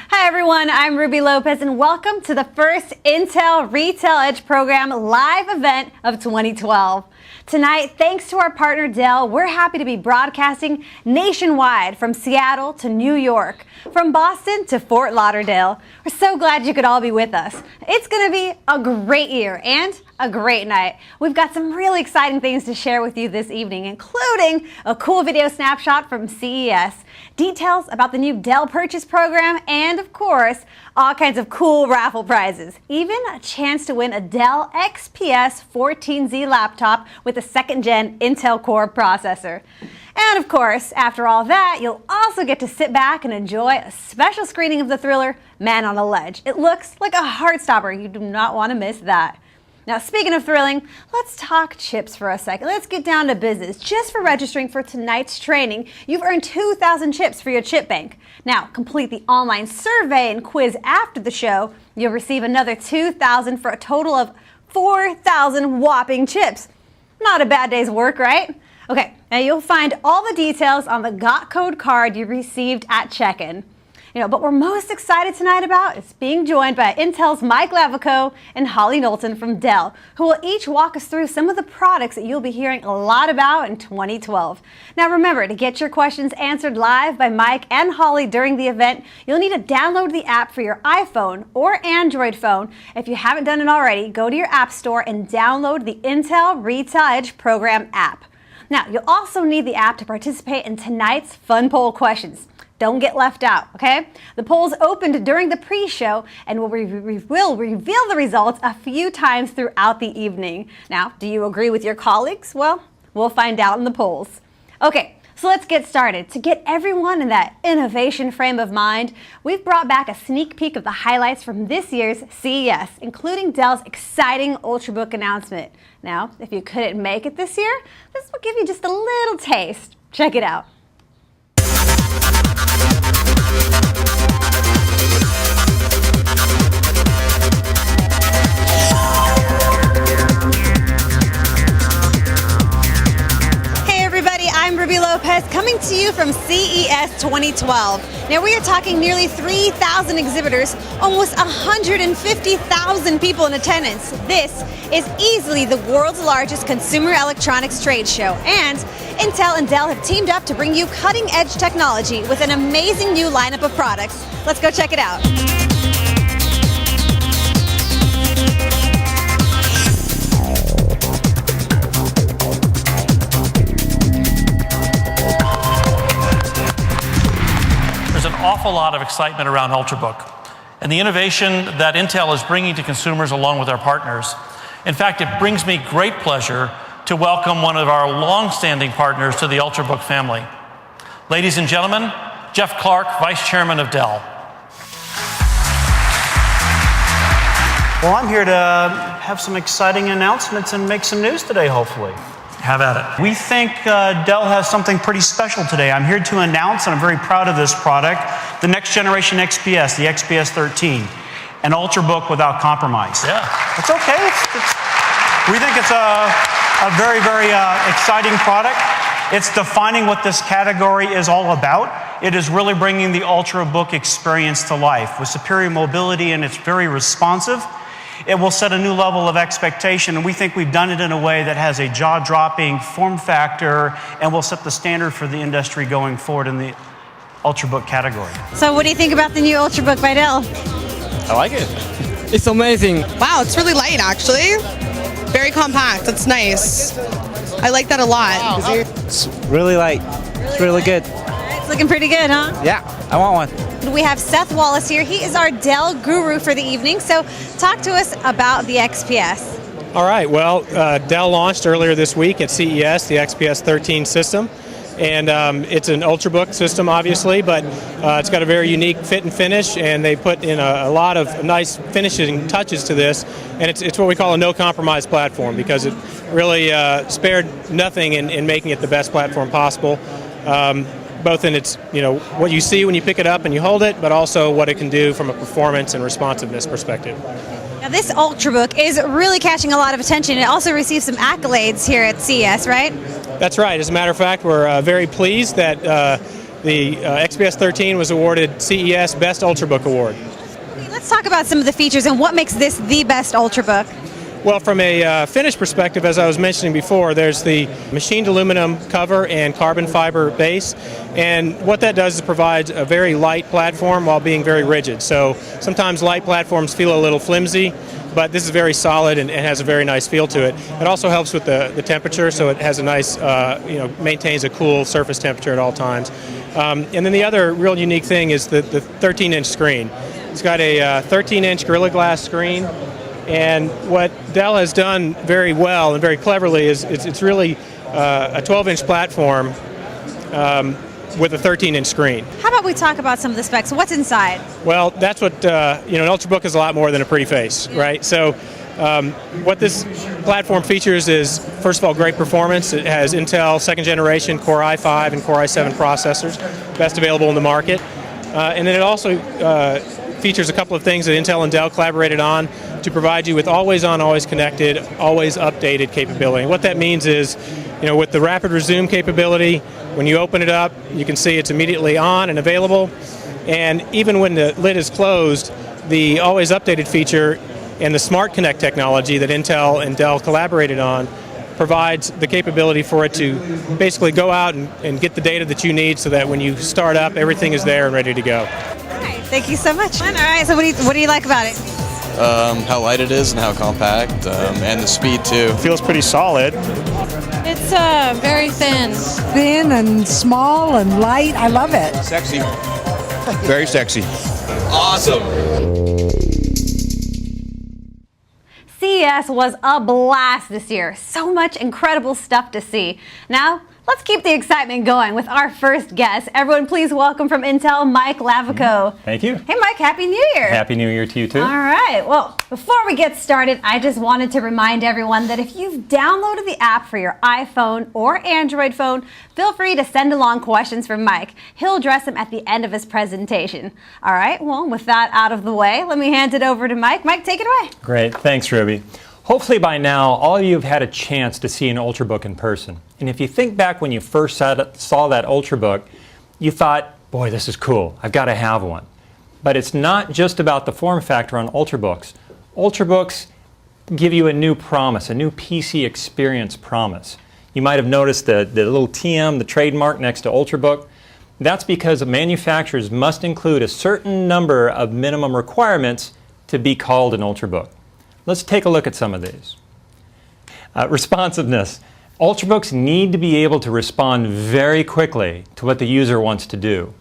Hi everyone, I'm Ruby Lopez and welcome to the first Intel Retail Edge Program live event of 2012. Tonight, thanks to our partner Dell, we're happy to be broadcasting nationwide from Seattle to New York, from Boston to Fort Lauderdale. We're so glad you could all be with us. It's going to be a great year and a great night. We've got some really exciting things to share with you this evening, including a cool video snapshot from CES, details about the new Dell purchase program, and of course, all kinds of cool raffle prizes. Even a chance to win a Dell XPS 14Z laptop with a second-gen Intel Core processor. And of course, after all that, you'll also get to sit back and enjoy a special screening of the thriller Man on a Ledge. It looks like a heartstopper. You do not want to miss that. Now, speaking of thrilling, let's talk chips for a second. Let's get down to business. Just for registering for tonight's training, you've earned 2,000 chips for your chip bank. Now, complete the online survey and quiz after the show. You'll receive another 2,000 for a total of 4,000 whopping chips. Not a bad day's work, right? Okay, now you'll find all the details on the GOT code card you received at check-in. But we're most excited tonight about is being joined by Intel's Mike Lavico and Holly Knowlton from Dell, who will each walk us through some of the products that you'll be hearing a lot about in 2012. Now remember, to get your questions answered live by Mike and Holly during the event, you'll need to download the app for your iPhone or Android phone. If you haven't done it already, go to your app store and download the Intel Retail Edge Program app. Now, you'll also need the app to participate in tonight's fun poll questions. Don't get left out, okay? The polls opened during the pre-show and we'll reveal the results a few times throughout the evening. Now, do you agree with your colleagues? Well, we'll find out in the polls. Okay, so let's get started. To get everyone in that innovation frame of mind, we've brought back a sneak peek of the highlights from this year's CES, including Dell's exciting Ultrabook announcement. Now, if you couldn't make it this year, this will give you just a little taste. Check it out. I'm Ruby Lopez coming to you from CES 2012. Now we are talking nearly 3,000 exhibitors, almost 150,000 people in attendance. This is easily the world's largest consumer electronics trade show, and Intel and Dell have teamed up to bring you cutting-edge technology with an amazing new lineup of products. Let's go check it out. An awful lot of excitement around Ultrabook and the innovation that Intel is bringing to consumers along with our partners. In fact, it brings me great pleasure to welcome one of our long-standing partners to the Ultrabook family. Ladies and gentlemen, Jeff Clark, Vice Chairman of Dell. Well, I'm here to have some exciting announcements and make some news today, hopefully. Have at it. We think Dell has something pretty special today. I'm here to announce, and I'm very proud of this product, the next generation XPS, the XPS 13, an Ultrabook without compromise. Yeah. It's okay. We think it's a very, very exciting product. It's defining what this category is all about. It is really bringing the Ultrabook experience to life with superior mobility, and it's very responsive. It will set a new level of expectation, and we think we've done it in a way that has a jaw-dropping form factor and will set the standard for the industry going forward in the Ultrabook category. So what do you think about the new Ultrabook by Dell? I like it. It's amazing. Wow, it's really light actually. Very compact, it's nice. I like that a lot. Wow. It's really light. It's really good. It's looking pretty good, huh? Yeah, I want one. We have Seth Wallace here. He is our Dell guru for the evening. So talk to us about the XPS. All right, well, Dell launched earlier this week at CES the XPS 13 system. And it's an Ultrabook system, obviously, but it's got a very unique fit and finish, and they put in a lot of nice finishing touches to this. And it's what we call a no-compromise platform, because it really spared nothing in making it the best platform possible. Both in its, what you see when you pick it up and you hold it, but also what it can do from a performance and responsiveness perspective. Now this Ultrabook is really catching a lot of attention. It also received some accolades here at CES, right? That's right. As a matter of fact, we're very pleased that The XPS 13 was awarded CES Best Ultrabook Award. Let's talk about some of the features and what makes this the best Ultrabook. Well, from a finish perspective, as I was mentioning before, there's the machined aluminum cover and carbon fiber base, and what that does is provides a very light platform while being very rigid. So sometimes light platforms feel a little flimsy, but this is very solid and has a very nice feel to it. It also helps with the temperature, so it has a nice, maintains a cool surface temperature at all times. And then the other real unique thing is the 13-inch screen. It's got a 13-inch Gorilla Glass screen. And what Dell has done very well and very cleverly is it's really a 12-inch platform with a 13-inch screen. How about we talk about some of the specs? What's inside? Well, that's what, an Ultrabook is a lot more than a pretty face, right? So what this platform features is, first of all, great performance. It has Intel second generation Core i5 and Core i7 processors, best available in the market. And then it also features a couple of things that Intel and Dell collaborated on to provide you with always on, always connected, always updated capability. What that means is, with the rapid resume capability, when you open it up, you can see it's immediately on and available. And even when the lid is closed, the always updated feature and the Smart Connect technology that Intel and Dell collaborated on provides the capability for it to basically go out and get the data that you need so that when you start up, everything is there and ready to go. All right, thank you so much. All right, so what do you like about it? How light it is and how compact, and the speed too. Feels pretty solid. It's very thin. Thin and small and light. I love it. Sexy. Very sexy. Awesome. CES was a blast this year. So much incredible stuff to see. Now, let's keep the excitement going with our first guest. Everyone, please welcome from Intel, Mike Lavico. Thank you. Hey, Mike, Happy New Year. Happy New Year to you, too. All right. Well, before we get started, I just wanted to remind everyone that if you've downloaded the app for your iPhone or Android phone, feel free to send along questions for Mike. He'll address them at the end of his presentation. All right. Well, with that out of the way, let me hand it over to Mike. Mike, take it away. Great. Thanks, Ruby. Hopefully by now, all of you have had a chance to see an Ultrabook in person. And if you think back when you first saw that Ultrabook, you thought, boy, this is cool. I've got to have one. But it's not just about the form factor on Ultrabooks. Ultrabooks give you a new promise, a new PC experience promise. You might have noticed the little TM, the trademark next to Ultrabook. That's because manufacturers must include a certain number of minimum requirements to be called an Ultrabook. Let's take a look at some of these. Responsiveness. Ultrabooks need to be able to respond very quickly to what the user wants to do.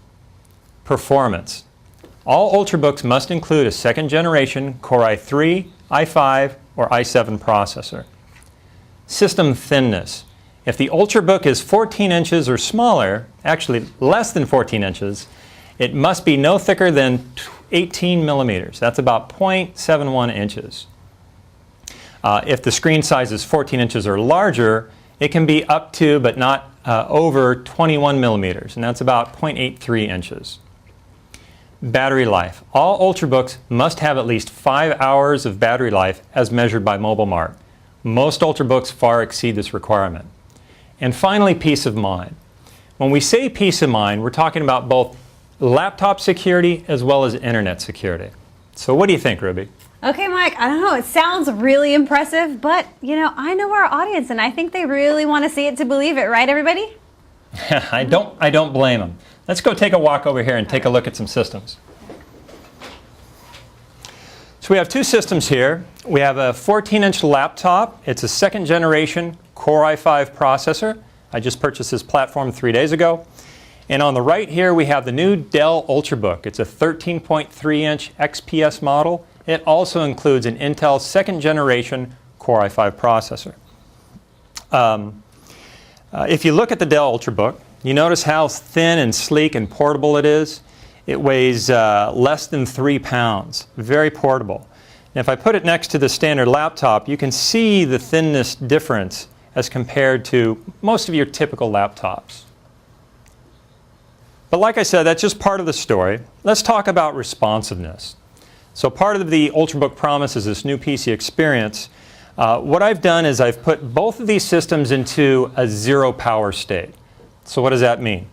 Performance. All Ultrabooks must include a second generation Core i3, i5, or i7 processor. System thinness. If the Ultrabook is 14 inches or smaller, actually less than 14 inches, it must be no thicker than 18 millimeters. That's about 0.71 inches. If the screen size is 14 inches or larger, it can be up to, but not over, 21 millimeters, and that's about 0.83 inches. Battery life. All Ultrabooks must have at least 5 hours of battery life as measured by MobileMark. Most Ultrabooks far exceed this requirement. And finally, peace of mind. When we say peace of mind, we're talking about both laptop security as well as internet security. So what do you think, Ruby? Okay, Mike, I don't know. It sounds really impressive, but, I know our audience, and I think they really want to see it to believe it, right, everybody? I don't blame them. Let's go take a walk over here and take a look at some systems. So we have two systems here. We have a 14-inch laptop. It's a second generation Core i5 processor. I just purchased this platform 3 days ago. And on the right here, we have the new Dell Ultrabook. It's a 13.3-inch XPS model. It also includes an Intel second generation Core i5 processor. If you look at the Dell Ultrabook, you notice how thin and sleek and portable it is. It weighs less than 3 pounds, very portable. And if I put it next to the standard laptop, you can see the thinness difference as compared to most of your typical laptops. But like I said, that's just part of the story. Let's talk about responsiveness. So part of the Ultrabook promise is this new PC experience. What I've done is I've put both of these systems into a zero power state. So what does that mean?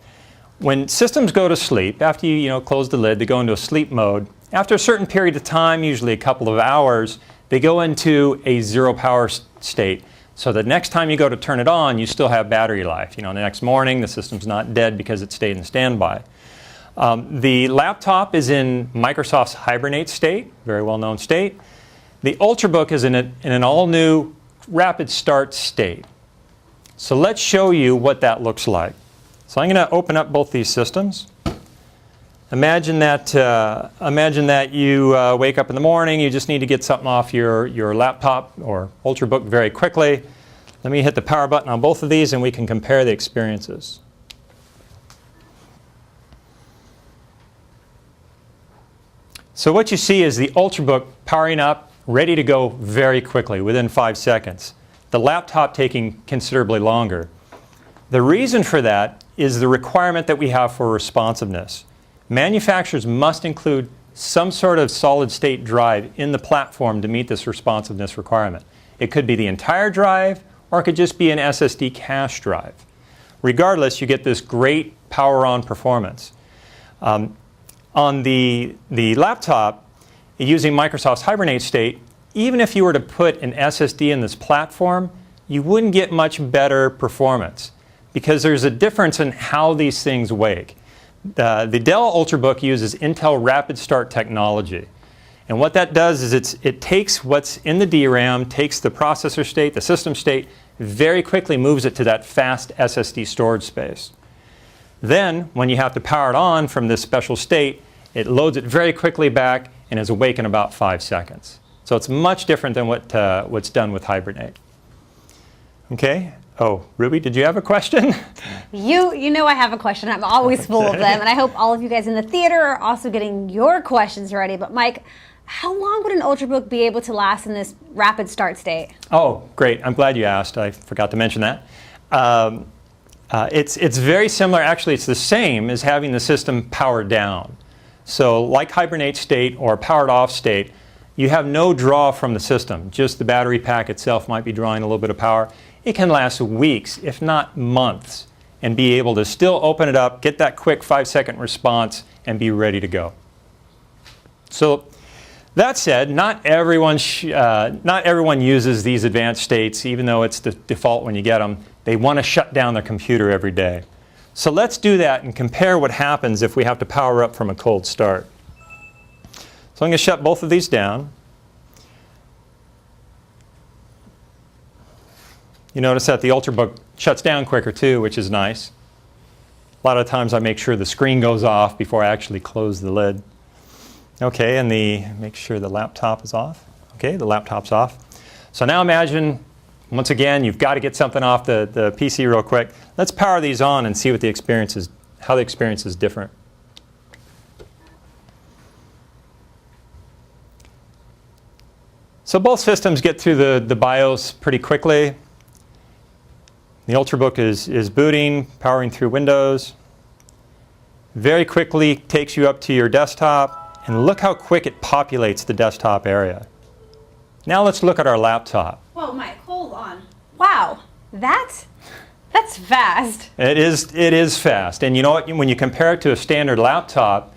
When systems go to sleep, after you close the lid, they go into a sleep mode. After a certain period of time, usually a couple of hours, they go into a zero power state. So the next time you go to turn it on, you still have battery life. The next morning, the system's not dead because it stayed in standby. The laptop is in Microsoft's hibernate state, very well-known state. The Ultrabook is in an all-new rapid start state. So let's show you what that looks like. So I'm going to open up both these systems. Imagine that you wake up in the morning, you just need to get something off your laptop or Ultrabook very quickly. Let me hit the power button on both of these and we can compare the experiences. So what you see is the Ultrabook powering up, ready to go very quickly, within 5 seconds. The laptop taking considerably longer. The reason for that is the requirement that we have for responsiveness. Manufacturers must include some sort of solid-state drive in the platform to meet this responsiveness requirement. It could be the entire drive, or it could just be an SSD cache drive. Regardless, you get this great power-on performance. On the laptop, using Microsoft's hibernate state, even if you were to put an SSD in this platform, you wouldn't get much better performance because there's a difference in how these things wake. The Dell Ultrabook uses Intel Rapid Start technology. And what that does is it takes what's in the DRAM, takes the processor state, the system state, very quickly moves it to that fast SSD storage space. Then, when you have to power it on from this special state, it loads it very quickly back and is awake in about 5 seconds. So it's much different than what's done with Hibernate. Okay. Oh, Ruby, did you have a question? You know I have a question. I'm always full of them. And I hope all of you guys in the theater are also getting your questions ready. But Mike, how long would an Ultrabook be able to last in this rapid start state? Oh, great. I'm glad you asked. I forgot to mention that. It's very similar. Actually, it's the same as having the system powered down. So like hibernate state or powered off state, you have no draw from the system. Just the battery pack itself might be drawing a little bit of power. It can last weeks, if not months, and be able to still open it up, get that quick 5-second response, and be ready to go. So that said, not everyone uses these advanced states, even though it's the default when you get them. They want to shut down their computer every day. So let's do that and compare what happens if we have to power up from a cold start. So I'm going to shut both of these down. You notice that the Ultrabook shuts down quicker too, which is nice. A lot of times I make sure the screen goes off before I actually close the lid. Okay, and make sure the laptop is off. Okay, the laptop's off. So now imagine, once again, you've got to get something off the PC real quick. Let's power these on and see what how the experience is different. So both systems get through the BIOS pretty quickly. The Ultrabook is booting, powering through Windows. Very quickly takes you up to your desktop, and look how quick it populates the desktop area. Now let's look at our laptop. Whoa, Mike, hold on. Wow, that's fast. It is fast, and you know what? When you compare it to a standard laptop,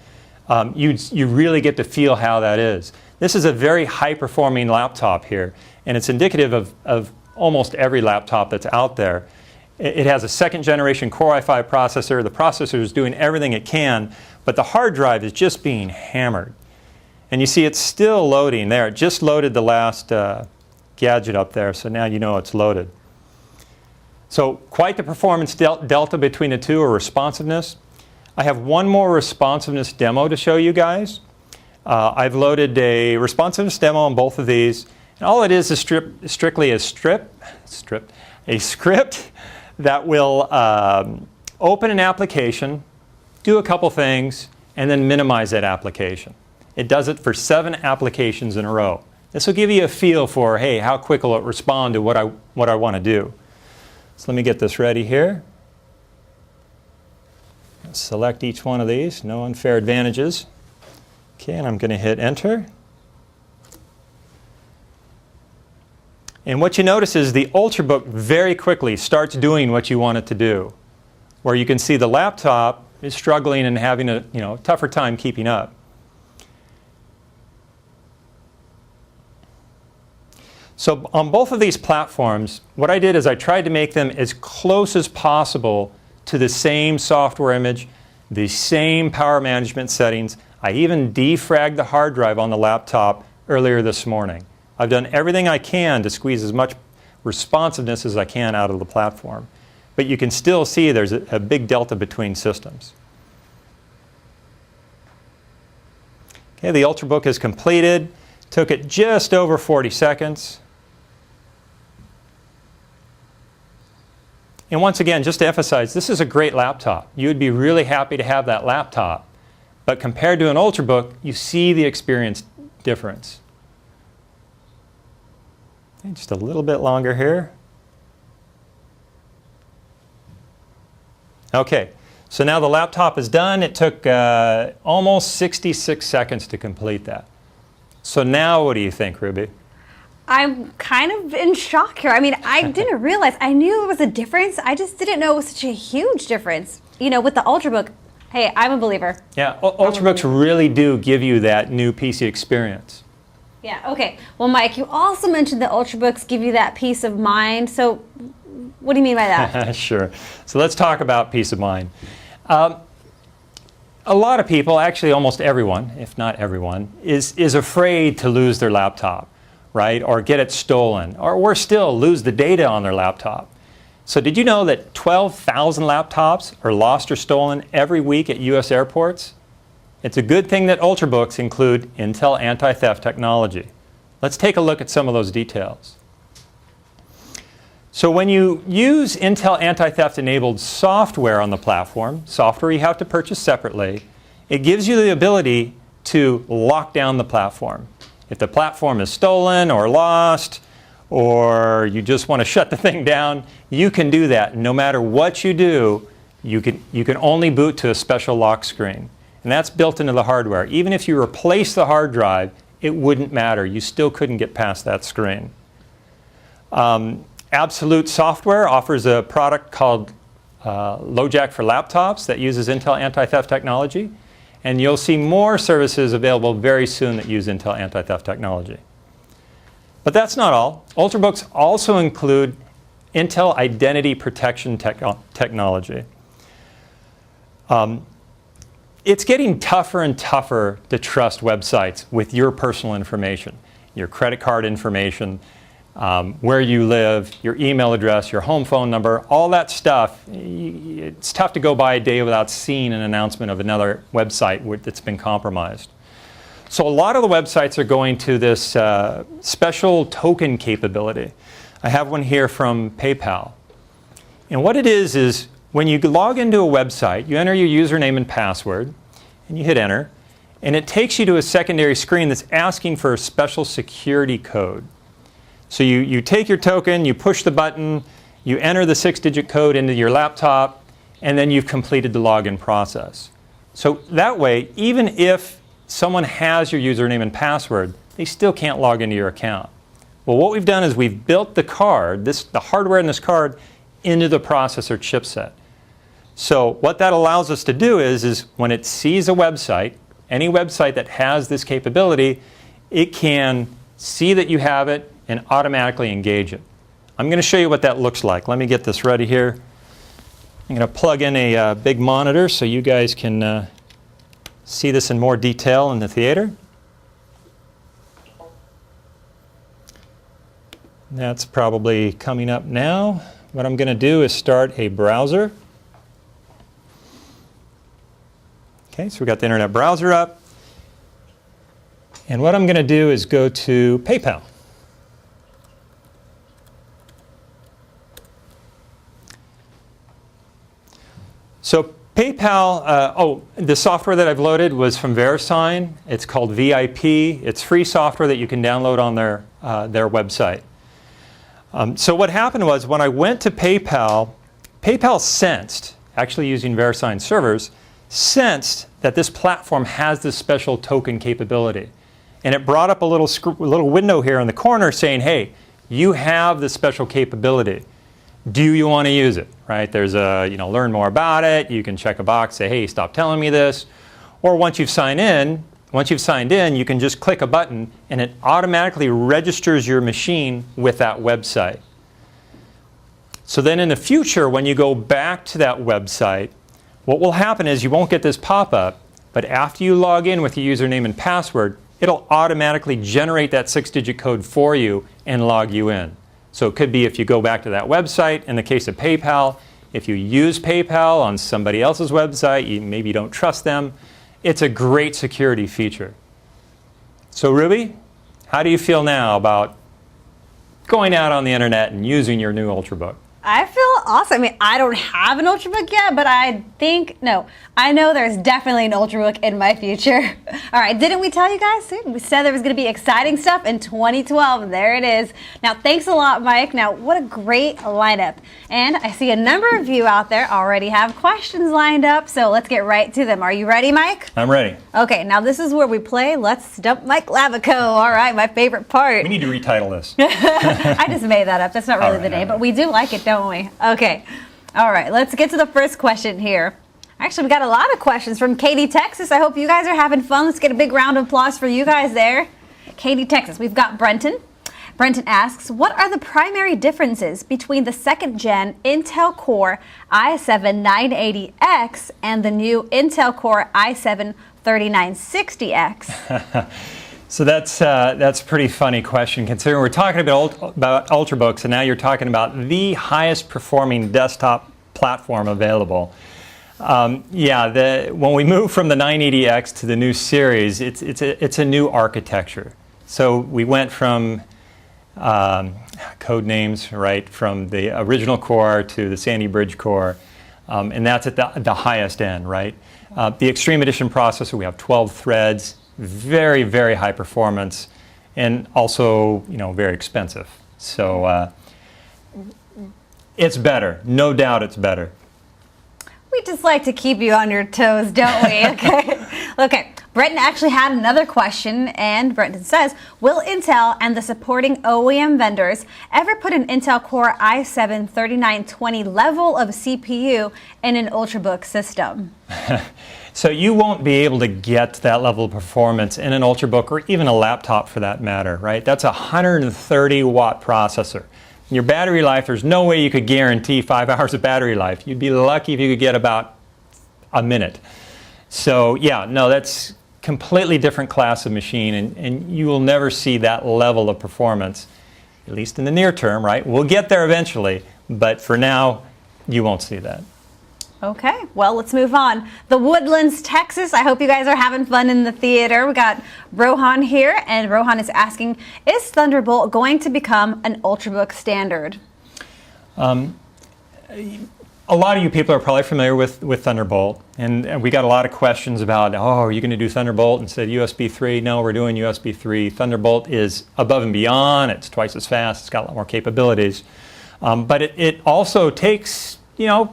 you really get to feel how that is. This is a very high-performing laptop here, and it's indicative of almost every laptop that's out there. It has a second-generation Core i5 processor. The processor is doing everything it can, but the hard drive is just being hammered. And you see it's still loading there. It just loaded the last gadget up there, so now you know it's loaded. So quite the performance delta between the two, or responsiveness. I have one more responsiveness demo to show you guys. I've loaded a responsiveness demo on both of these. And all it is strictly a script that will open an application, do a couple things, and then minimize that application. It does it for 7 applications in a row. This will give you a feel for, hey, how quick will it respond to what I want to do. So let me get this ready here. Select each one of these, no unfair advantages. Okay, and I'm going to hit enter. And what you notice is the Ultrabook very quickly starts doing what you want it to do. Where you can see the laptop is struggling and having a tougher time keeping up. So on both of these platforms, what I did is I tried to make them as close as possible to the same software image, the same power management settings. I even defragged the hard drive on the laptop earlier this morning. I've done everything I can to squeeze as much responsiveness as I can out of the platform. But you can still see there's a big delta between systems. Okay, the Ultrabook is completed. Took it just over 40 seconds. And once again, just to emphasize, this is a great laptop. You would be really happy to have that laptop. But compared to an Ultrabook, you see the experience difference. Okay, just a little bit longer here. Okay, so now the laptop is done. It took almost 66 seconds to complete that. So now what do you think, Ruby? I'm kind of in shock here. I mean, I didn't realize. I knew there was a difference. I just didn't know it was such a huge difference. You know, with the Ultrabook, hey, I'm a believer. Yeah, Ultrabooks really do give you that new PC experience. Yeah, okay. Well, Mike, you also mentioned that Ultrabooks give you that peace of mind. So what do you mean by that? Sure. So let's talk about peace of mind. A lot of people, actually almost everyone, if not everyone, is afraid to lose their laptop, right? Or get it stolen, or worse still, lose the data on their laptop. So did you know that 12,000 laptops are lost or stolen every week at US airports? It's a good thing that Ultrabooks include Intel anti-theft technology. Let's take a look at some of those details. So when you use Intel anti-theft enabled software on the platform, software you have to purchase separately, it gives you the ability to lock down the platform. If the platform is stolen or lost, or you just want to shut the thing down, you can do that. No matter what you do, you can only boot to a special lock screen. And that's built into the hardware. Even if you replace the hard drive, it wouldn't matter. You still couldn't get past that screen. Absolute Software offers a product called LoJack for laptops that uses Intel anti-theft technology. And you'll see more services available very soon that use Intel anti-theft technology. But that's not all. Ultrabooks also include Intel identity protection technology. It's getting tougher and tougher to trust websites with your personal information, your credit card information, where you live, your email address, your home phone number, all that stuff. It's tough to go by a day without seeing an announcement of another website that's been compromised. So a lot of the websites are going to this special token capability. I have one here from PayPal. And what it is when you log into a website, you enter your username and password, and you hit enter, and it takes you to a secondary screen that's asking for a special security code. So you take your token, you push the button, you enter the 6-digit code into your laptop, and then you've completed the login process. So that way, even if someone has your username and password, they still can't log into your account. Well, what we've done is we've built the card, the hardware in this card, into the processor chipset. So what that allows us to do is when it sees a website, any website that has this capability, it can see that you have it and automatically engage it. I'm going to show you what that looks like. Let me get this ready here. I'm going to plug in a big monitor so you guys can see this in more detail in the theater. That's probably coming up now. What I'm going to do is start a browser. Okay, so we've got the internet browser up. And what I'm going to do is go to PayPal. So PayPal, the software that I've loaded was from VeriSign. It's called VIP. It's free software that you can download on their website. So what happened was when I went to PayPal, PayPal sensed, actually using VeriSign servers, sensed that this platform has this special token capability. And it brought up a little window here in the corner saying, hey, you have this special capability. do you want to use it, right? There's a, learn more about it. You can check a box, say, hey, stop telling me this. Or once you've signed in, you can just click a button and it automatically registers your machine with that website. So then in the future, when you go back to that website, what will happen is you won't get this pop-up, but after you log in with your username and password, it'll automatically generate that 6-digit code for you and log you in. So it could be if you go back to that website, in the case of PayPal, if you use PayPal on somebody else's website, maybe you don't trust them, it's a great security feature. So Ruby, how do you feel now about going out on the internet and using your new Ultrabook? I feel awesome. I mean, I don't have an Ultrabook yet, but I know there's definitely an Ultrabook in my future. All right, didn't we tell you guys? We said there was going to be exciting stuff in 2012. There it is. Now, thanks a lot, Mike. Now, what a great lineup. And I see a number of you out there already have questions lined up, so let's get right to them. Are you ready, Mike? I'm ready. Okay, now this is where we play Let's Stump Mike Lavico. All right, my favorite part. We need to retitle this. I just made that up. That's not really the name, but we do like it, don't we? Okay. All right, let's get to the first question here. Actually, we got a lot of questions from Katy, Texas. I hope you guys are having fun. Let's get a big round of applause for you guys there. Katy, Texas. We've got Brenton. Brenton asks, what are the primary differences between the second-gen Intel Core i7-980X and the new Intel Core i7-3960X? So that's a pretty funny question, considering we're talking about Ultrabooks, and now you're talking about the highest performing desktop platform available. When we move from the 980X to the new series, it's a new architecture. So we went from code names, right, from the original core to the Sandy Bridge core, and that's at the highest end, right? The Extreme Edition processor, we have 12 threads. Very, very high performance, and also, very expensive. So it's better. No doubt it's better. We just like to keep you on your toes, don't we? Okay. Brenton actually had another question, and Brenton says, will Intel and the supporting OEM vendors ever put an Intel Core i7-3920 level of CPU in an Ultrabook system? So you won't be able to get that level of performance in an Ultrabook or even a laptop for that matter, right? That's a 130-watt processor. Your battery life, there's no way you could guarantee 5 hours of battery life. You'd be lucky if you could get about a minute. So that's completely different class of machine, and you will never see that level of performance, at least in the near term, right? We'll get there eventually, but for now, you won't see that. Okay, well, let's move on. The Woodlands, Texas. I hope you guys are having fun in the theater. We got Rohan here, and Rohan is asking, is Thunderbolt going to become an Ultrabook standard? A lot of you people are probably familiar with Thunderbolt, and we got a lot of questions about, are you going to do Thunderbolt instead of USB 3? No, we're doing USB 3. Thunderbolt is above and beyond. It's twice as fast. It's got a lot more capabilities. But it also takes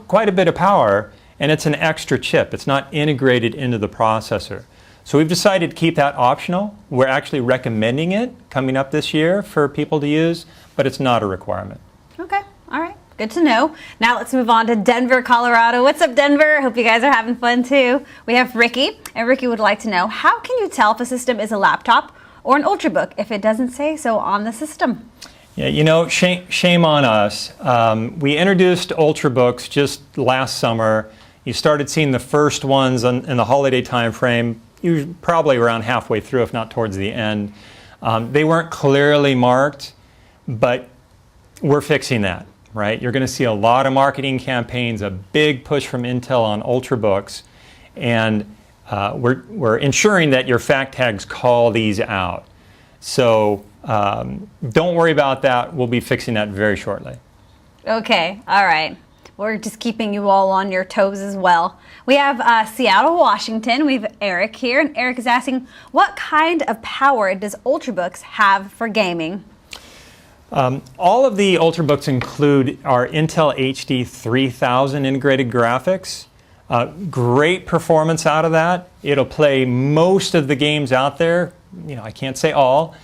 quite a bit of power, and it's an extra chip. It's not integrated into the processor. So we've decided to keep that optional. We're actually recommending it coming up this year for people to use, but it's not a requirement. Okay, all right. Good to know. Now let's move on to Denver, Colorado. What's up, Denver? Hope you guys are having fun too. We have Ricky, and Ricky would like to know, how can you tell if a system is a laptop or an Ultrabook if it doesn't say so on the system? Yeah, shame on us. We introduced Ultrabooks just last summer. You started seeing the first ones in the holiday time frame, probably around halfway through, if not towards the end. They weren't clearly marked, but we're fixing that, right? You're going to see a lot of marketing campaigns, a big push from Intel on Ultrabooks, and we're ensuring that your fact tags call these out. So don't worry about that. We'll be fixing that very shortly. Okay, all right. We're just keeping you all on your toes as well. We have Seattle, Washington. We have Eric here, and Eric is asking, what kind of power does Ultrabooks have for gaming? All of the Ultrabooks include our Intel HD 3000 integrated graphics. Great performance out of that. It'll play most of the games out there. I can't say all,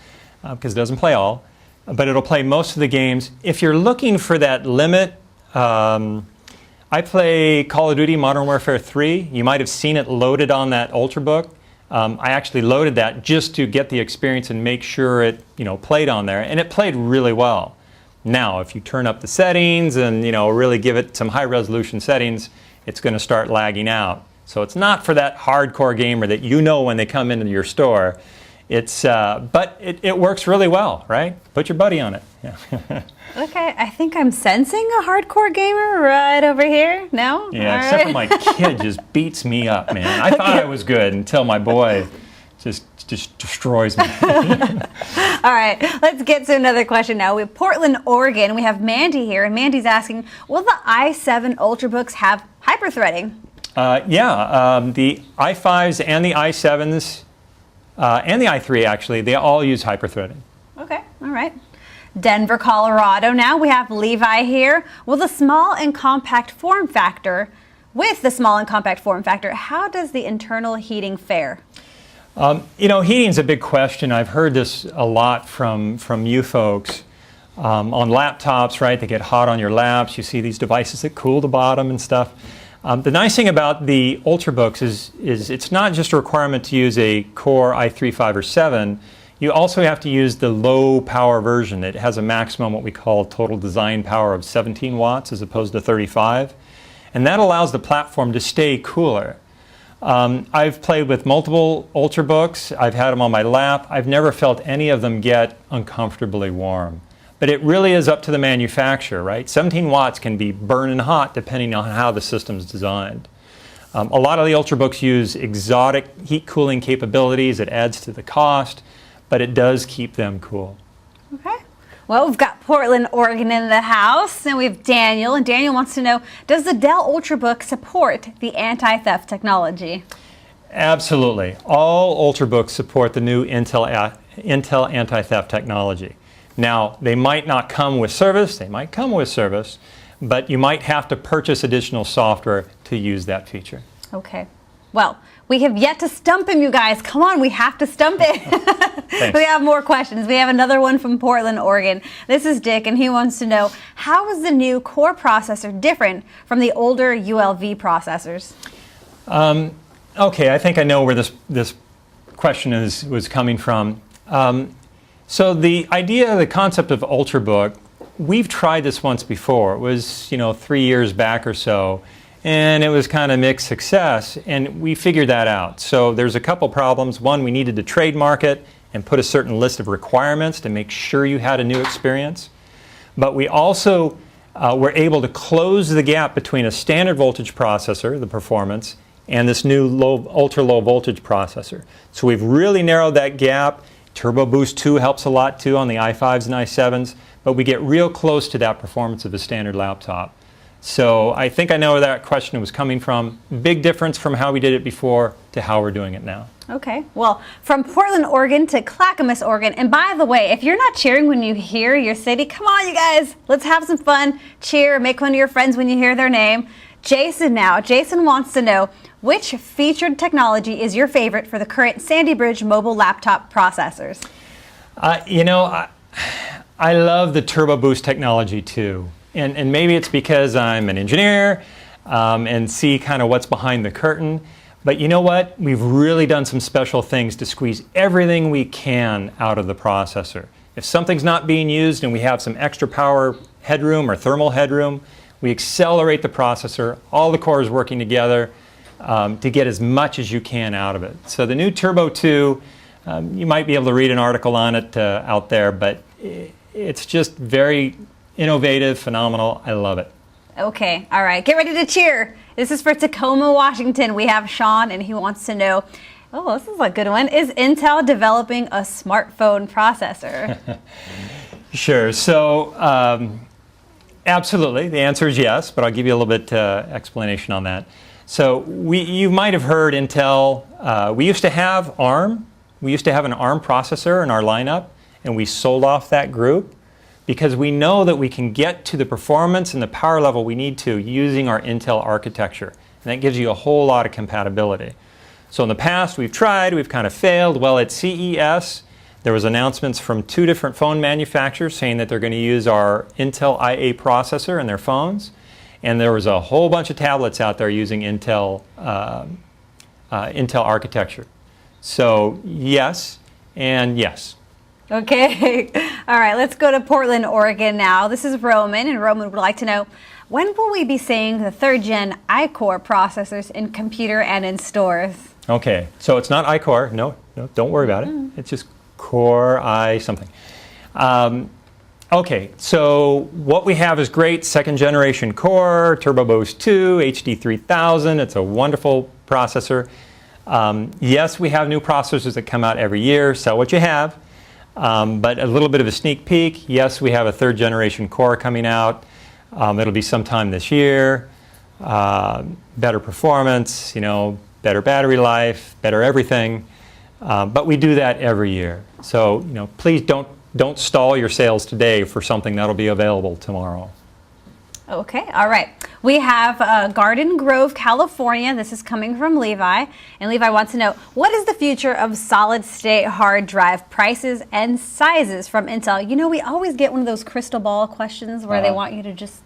because it doesn't play all, but it'll play most of the games. If you're looking for that limit, I play Call of Duty Modern Warfare 3. You might have seen it loaded on that Ultrabook. I actually loaded that just to get the experience and make sure it, played on there, and it played really well. Now, if you turn up the settings and, really give it some high-resolution settings, it's going to start lagging out. So it's not for that hardcore gamer that when they come into your store. But it works really well, right? Put your buddy on it. Yeah. Okay, I think I'm sensing a hardcore gamer right over here. No? Yeah, All except right. for my kid just beats me up, man. I thought I was good until my boy just destroys me. All right, let's get to another question now. We have Portland, Oregon. We have Mandy here, and Mandy's asking, will the i7 Ultrabooks have hyperthreading? The i5s and the i7s and the i3, actually, they all use hyperthreading. Okay, all right. Denver, Colorado. Now we have Levi here. With the small and compact form factor, how does the internal heating fare? Heating's a big question. I've heard this a lot from you folks. On laptops, right? They get hot on your laps. You see these devices that cool the bottom and stuff. The nice thing about the Ultrabooks is it's not just a requirement to use a Core i3, 5, or 7. You also have to use the low power version. It has a maximum, what we call total design power of 17 watts as opposed to 35. And that allows the platform to stay cooler. I've played with multiple Ultrabooks. I've had them on my lap. I've never felt any of them get uncomfortably warm. But it really is up to the manufacturer, right? 17 watts can be burning hot depending on how the system's designed. A lot of the Ultrabooks use exotic heat cooling capabilities. It adds to the cost, but it does keep them cool. Okay. Well, we've got Portland, Oregon in the house, and we have Daniel. And Daniel wants to know, does the Dell Ultrabook support the anti-theft technology? Absolutely. All Ultrabooks support the new Intel anti-theft technology. Now, they might not come with service, they might come with service, but you might have to purchase additional software to use that feature. Okay. Well, we have yet to stump him, you guys. Come on, we have to stump it. We have more questions. We have another one from Portland, Oregon. This is Dick, and he wants to know, how is the new Core processor different from the older ULV processors? Okay, I think I know where this question was coming from. So the concept of Ultrabook, we've tried this once before. It was, 3 years back or so, and it was kind of mixed success, and we figured that out. So there's a couple problems. One, we needed to trademark it and put a certain list of requirements to make sure you had a new experience. But we also were able to close the gap between a standard voltage processor, the performance, and this new ultra-low voltage processor. So we've really narrowed that gap. Turbo Boost 2 helps a lot too on the i5s and i7s, but we get real close to that performance of a standard laptop. So I think I know where that question was coming from. Big difference from how we did it before to how we're doing it now. Okay, well, from Portland, Oregon to Clackamas, Oregon. And by the way, if you're not cheering when you hear your city, come on, you guys, let's have some fun. Cheer, make fun of your friends when you hear their name. Jason now. Jason wants to know, which featured technology is your favorite for the current Sandy Bridge mobile laptop processors? I love the Turbo Boost technology too. And maybe it's because I'm an engineer and see kind of what's behind the curtain. But you know what? We've really done some special things to squeeze everything we can out of the processor. If something's not being used and we have some extra power headroom or thermal headroom, we accelerate the processor, all the cores working together to get as much as you can out of it. So the new Turbo 2, you might be able to read an article on it out there, but it's just very innovative, phenomenal. I love it. Okay, all right, get ready to cheer. This is for Tacoma, Washington. We have Sean, and he wants to know, this is a good one. Is Intel developing a smartphone processor? Sure. So absolutely, the answer is yes, but I'll give you a little bit explanation on that. So you might have heard Intel, we used to have ARM. We used to have an ARM processor in our lineup, and we sold off that group because we know that we can get to the performance and the power level we need to using our Intel architecture. And that gives you a whole lot of compatibility. So in the past, we've tried, we've kind of failed. Well, at CES, there was announcements from 2 different phone manufacturers saying that they're going to use our Intel IA processor in their phones. and there was a whole bunch of tablets out there using Intel architecture. So yes and yes. Okay. All right, let's go to Portland, Oregon now. This is Roman, and Roman would like to know, when will we be seeing the 3rd gen iCore processors in computer and in stores? Okay, so it's not iCore. No, don't worry about it. It's just Core i something. Okay, so what we have is great 2nd generation Core, Turbo Boost 2, HD 3000. It's a wonderful processor. Yes, we have new processors that come out every year. Sell what you have. But a little bit of a sneak peek. Yes, we have a 3rd generation Core coming out. It'll be sometime this year. Better performance, better battery life, better everything. But we do that every year. So, please don't stall your sales today for something that'll be available tomorrow. Okay, all right. We have Garden Grove, California. This is coming from Levi. And Levi wants to know, what is the future of solid-state hard drive prices and sizes from Intel? We always get one of those crystal ball questions where they want you to just...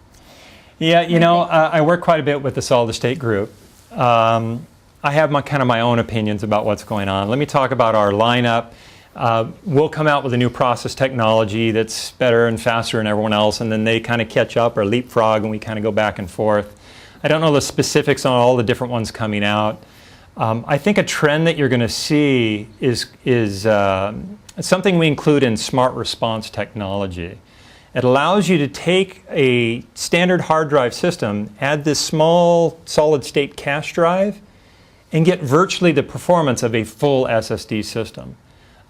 Yeah, I work quite a bit with the solid-state group. I have my own opinions about what's going on. Let me talk about our lineup. We'll come out with a new process technology that's better and faster than everyone else, and then they kind of catch up or leapfrog, and we kind of go back and forth. I don't know the specifics on all the different ones coming out. I think a trend that you're going to see is something we include in smart response technology. It allows you to take a standard hard drive system, add this small solid-state cache drive, and get virtually the performance of a full SSD system.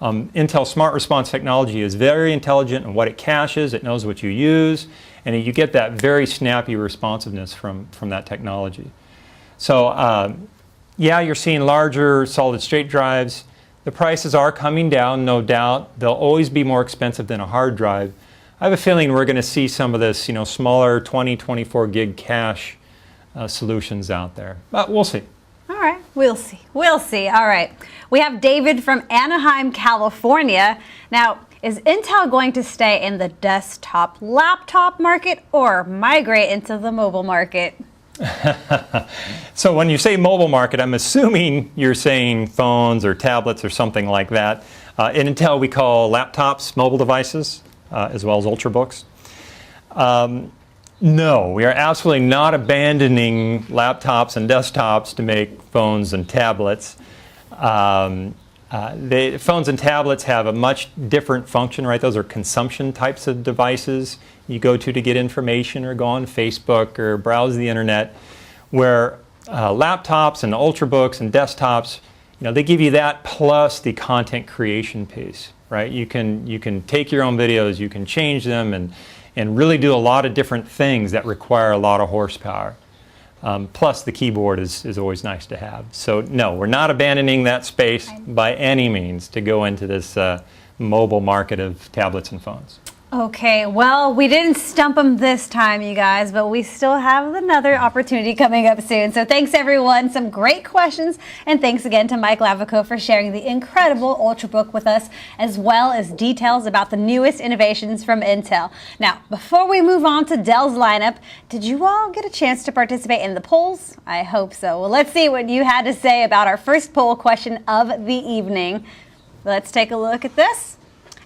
Intel Smart Response technology is very intelligent in what it caches, it knows what you use, and you get that very snappy responsiveness from that technology. So yeah, you're seeing larger solid-state drives. The prices are coming down, no doubt. They'll always be more expensive than a hard drive. I have a feeling we're going to see some of this, smaller 20, 24 gig cache solutions out there, but we'll see. All right, we'll see. We'll see. All right. We have David from Anaheim, California. Now, is Intel going to stay in the desktop laptop market or migrate into the mobile market? So when you say mobile market, I'm assuming you're saying phones or tablets or something like that. In Intel, we call laptops mobile devices, as well as ultrabooks. No, we are absolutely not abandoning laptops and desktops to make phones and tablets. Phones and tablets have a much different function, right? Those are consumption types of devices you go to get information or go on Facebook or browse the internet, where laptops and ultrabooks and desktops, they give you that plus the content creation piece, right? You can take your own videos, you can change them, and really do a lot of different things that require a lot of horsepower. Plus the keyboard is always nice to have. So no, we're not abandoning that space by any means to go into this mobile market of tablets and phones. Okay, well, we didn't stump them this time, you guys, but we still have another opportunity coming up soon. So thanks, everyone. Some great questions. And thanks again to Mike Lavico for sharing the incredible Ultrabook with us, as well as details about the newest innovations from Intel. Now, before we move on to Dell's lineup, did you all get a chance to participate in the polls? I hope so. Well, let's see what you had to say about our first poll question of the evening. Let's take a look at this.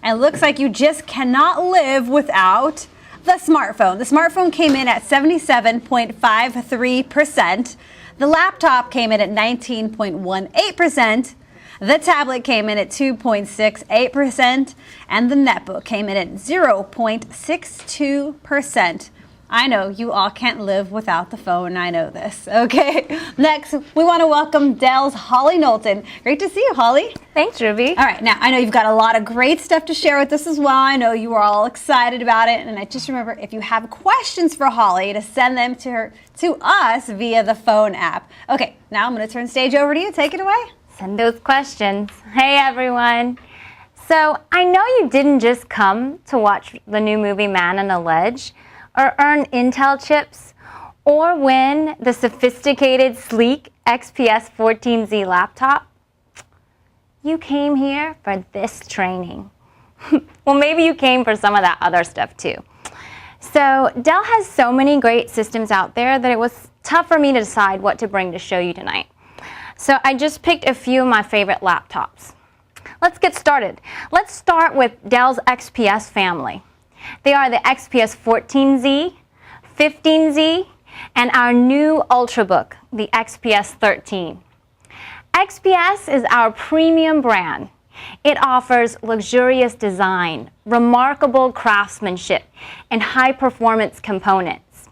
And it looks like you just cannot live without the smartphone. The smartphone came in at 77.53%. The laptop came in at 19.18%. The tablet came in at 2.68%. And the netbook came in at 0.62%. I know you all can't live without the phone. I know this. Okay. Next, we want to welcome Dell's Holly Knowlton. Great to see you, Holly. Thanks, Ruby. All right. Now, I know you've got a lot of great stuff to share with us as well. I know you are all excited about it. And I just remember, if you have questions for Holly, to send them to us via the phone app. Okay. Now I'm going to turn the stage over to you. Take it away. Send those questions. Hey, everyone. So I know you didn't just come to watch the new movie Man on a Ledge, or earn Intel chips, or win the sophisticated, sleek XPS 14Z laptop. You came here for this training. Well, maybe you came for some of that other stuff too. So Dell has so many great systems out there that it was tough for me to decide what to bring to show you tonight. So I just picked a few of my favorite laptops. Let's get started. Let's start with Dell's XPS family. They are the XPS 14Z, 15Z, and our new Ultrabook, the XPS 13. XPS is our premium brand. It offers luxurious design, remarkable craftsmanship, and high-performance components.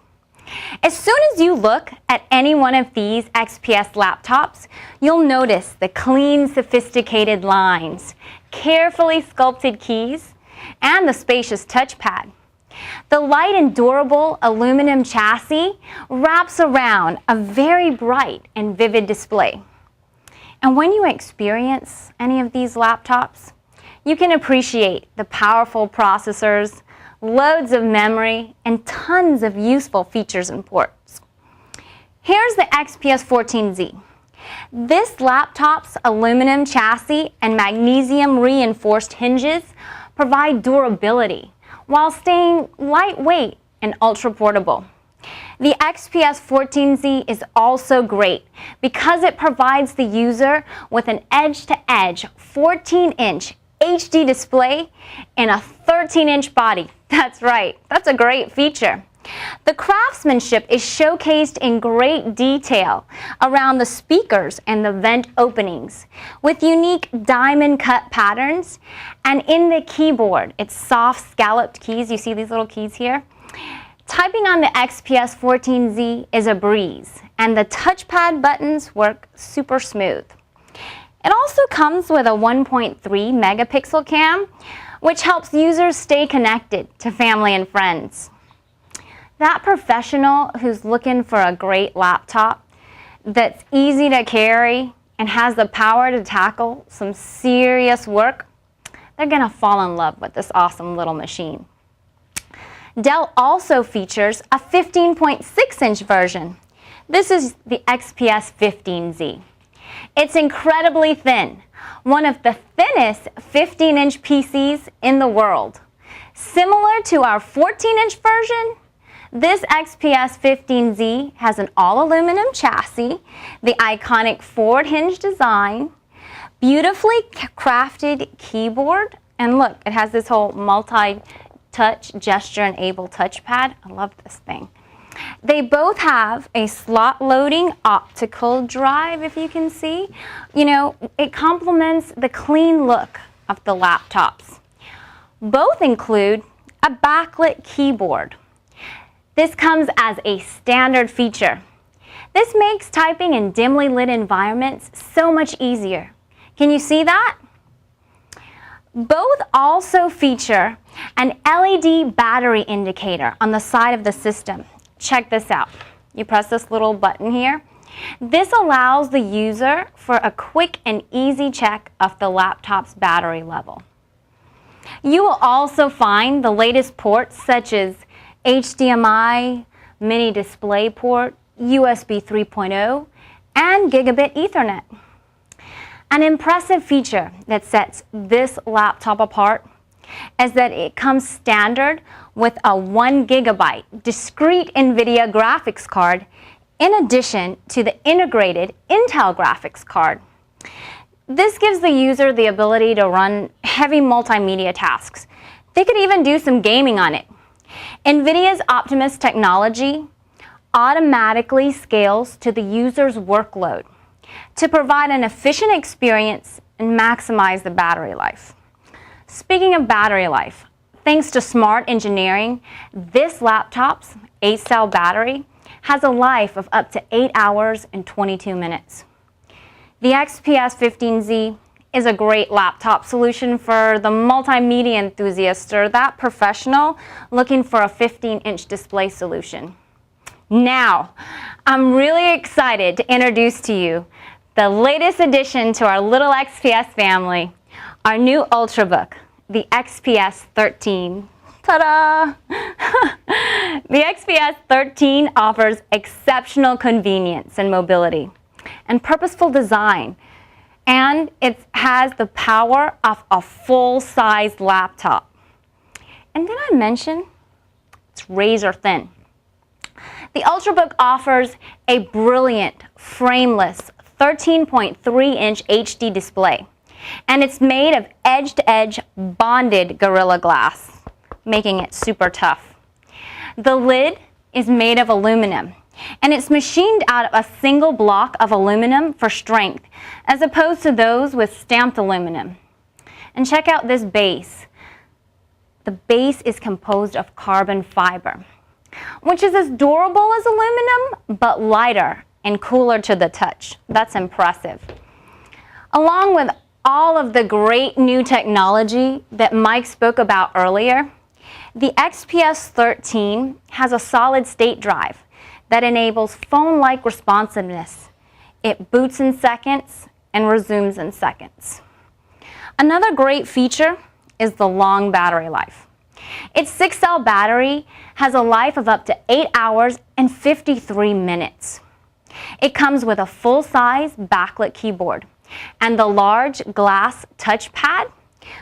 As soon as you look at any one of these XPS laptops, you'll notice the clean, sophisticated lines, carefully sculpted keys, and the spacious touchpad. The light and durable aluminum chassis wraps around a very bright and vivid display. And when you experience any of these laptops, you can appreciate the powerful processors, loads of memory, and tons of useful features and ports. Here's the XPS 14Z. This laptop's aluminum chassis and magnesium reinforced hinges provide durability while staying lightweight and ultra portable. The XPS 14Z is also great because it provides the user with an edge-to-edge 14-inch HD display and a 13-inch body. That's right, that's a great feature. The craftsmanship is showcased in great detail around the speakers and the vent openings with unique diamond cut patterns, and in the keyboard, it's soft scalloped keys. You see these little keys here? Typing on the XPS 14Z is a breeze, and the touchpad buttons work super smooth. It also comes with a 1.3 megapixel cam, which helps users stay connected to family and friends. That professional who's looking for a great laptop that's easy to carry and has the power to tackle some serious work, they're gonna fall in love with this awesome little machine. Dell also features a 15.6-inch version. This is the XPS 15Z. It's incredibly thin, one of the thinnest 15-inch PCs in the world. Similar to our 14-inch version, this XPS 15Z has an all-aluminum chassis, the iconic forward hinge design, beautifully crafted keyboard, and look, it has this whole multi-touch gesture-enabled touchpad. I love this thing. They both have a slot-loading optical drive, if you can see. You know, it complements the clean look of the laptops. Both include a backlit keyboard. This comes as a standard feature. This makes typing in dimly lit environments so much easier. Can you see that? Both also feature an LED battery indicator on the side of the system. Check this out. You press this little button here. This allows the user for a quick and easy check of the laptop's battery level. You will also find the latest ports such as HDMI, mini display port, USB 3.0, and gigabit Ethernet. An impressive feature that sets this laptop apart is that it comes standard with a 1 gigabyte discrete NVIDIA graphics card in addition to the integrated Intel graphics card. This gives the user the ability to run heavy multimedia tasks. They could even do some gaming on it. NVIDIA's Optimus technology automatically scales to the user's workload to provide an efficient experience and maximize the battery life. Speaking of battery life, thanks to smart engineering, this laptop's 8-cell battery has a life of up to 8 hours and 22 minutes. The XPS 15Z is a great laptop solution for the multimedia enthusiast or that professional looking for a 15-inch display solution. Now, I'm really excited to introduce to you the latest addition to our little XPS family, our new Ultrabook, the XPS 13. Ta-da! The XPS 13 offers exceptional convenience and mobility and purposeful design, and it has the power of a full-size laptop. And did I mention It's razor thin. The Ultrabook offers a brilliant, frameless 13.3-inch HD display, and it's made of edge-to-edge bonded Gorilla Glass, making it super tough. The lid is made of aluminum, and it's machined out of a single block of aluminum for strength, as opposed to those with stamped aluminum. And check out this base. The base is composed of carbon fiber, which is as durable as aluminum, but lighter and cooler to the touch. That's impressive. Along with all of the great new technology that Mike spoke about earlier, the XPS 13 has a solid-state drive that enables phone-like responsiveness. It boots in seconds and resumes in seconds. Another great feature is the long battery life. Its 6-cell battery has a life of up to 8 hours and 53 minutes. It comes with a full-size backlit keyboard and the large glass touchpad